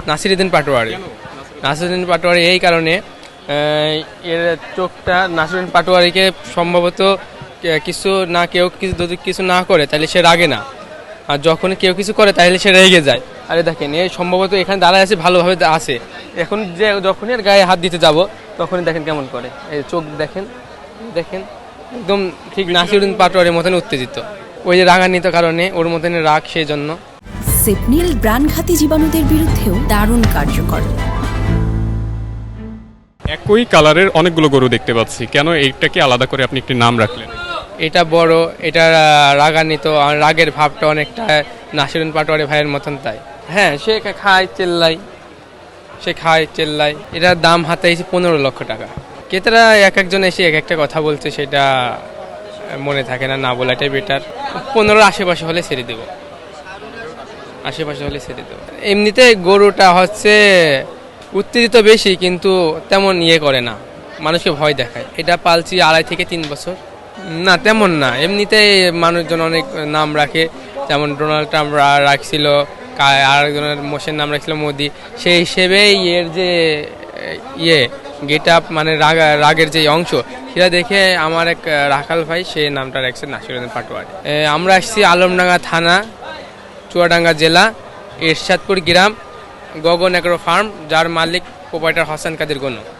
নাসিরউদ্দিন পাটোয়ারি। নাসিরউদ্দিন পাটোয়ারি এই কারণে এর চোখটা নাসিরউদ্দিন পাটোয়ারিকে সম্ভবত কিছু না কেউ কিছু যদি কিছু না করে তাহলে সে রাগে না, আর যখন কেউ কিছু করে তাহলে সে রেগে যায়। আরে দেখেন এ সম্ভবত এখানে দাঁড়ায় আছে ভালোভাবে আছে, এখন যে যখনই এর গায়ে হাত দিতে যাব তখনই দেখেন কেমন করে, এই চোখ দেখেন দেখেন একদম ঠিক নাসিরউদ্দিন পাটোয়ারির মতন উত্তেজিত, ওই যে রাগান্বিত কারণে ওর মতন রাগ, সেই জন্য। সেপনিল প্রাণঘাতী জীবাণুদের বিরুদ্ধেও দারুণ কার্যকর। একই কালারের অনেকগুলো গরু দেখতে পাচ্ছি, কেন এইটাকে আলাদা করে আপনি একটি নাম রাখলেন? এটা বড়, এটা রাগান্বিত, আর রাগের ভাবটা অনেকটা নাসিরউদ্দিন পাটোয়ারি ভাইয়ের মতন, তাই। হ্যাঁ, সে খায় চেল্লাই, এটার দাম হাতে এসে 15 লক্ষ টাকা। ক্রেতারা এক একজন এসে এক একটা কথা বলছে, সেটা মনে থাকে না, না বলাটাই বেটার। 15 আশেপাশে হলে ছেড়ে দেবো, এমনিতে গরুটা হচ্ছে উত্তেজিত বেশি, কিন্তু তেমন করে না, মানুষকে ভয় দেখায়। এটা পালছি 2.5 থেকে 3 বছর। না তেমন না, এমনিতে মানুষজন অনেক নাম রাখে, যেমন ডোনাল্ড ট্রাম্প রাখছিল, আরেকজনের মোশের নাম রাখছিল মোদি, সেই হিসেবে এর যে গেট আপ, মানে রাগের যে অংশ, সেটা দেখে আমার এক রাখাল ভাই সে নামটা রাখছে নাসিরউদ্দিন পাটোয়ারি। আমরা আসছি আলমডাঙ্গা থানা, চুয়াডাঙ্গা জেলা, এরশাদপুর গ্রাম, গগন এগ্রো ফার্ম, যার মালিক প্রোপাইটার হাসান কাদের গনু।